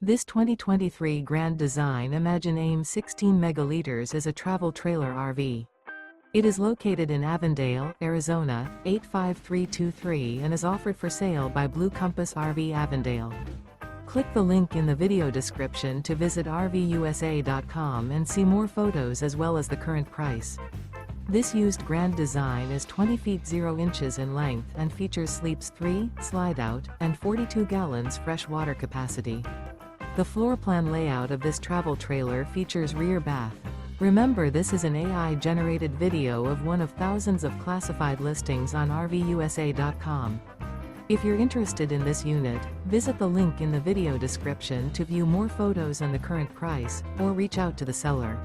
This 2023 Grand Design Imagine AIM 16 megaliters is a travel trailer RV. It is located in Avondale, Arizona, 85323 and is offered for sale by Blue Compass RV Avondale. Click the link in the video description to visit RVUSA.com and see more photos as well as the current price. This used Grand Design is 20 feet 0 inches in length and features sleeps 3, slide-out, and 42 gallons fresh water capacity. The floor plan layout of this travel trailer features rear bath. Remember, this is an AI-generated video of one of thousands of classified listings on RVUSA.com. If you're interested in this unit, visit the link in the video description to view more photos and the current price, or reach out to the seller.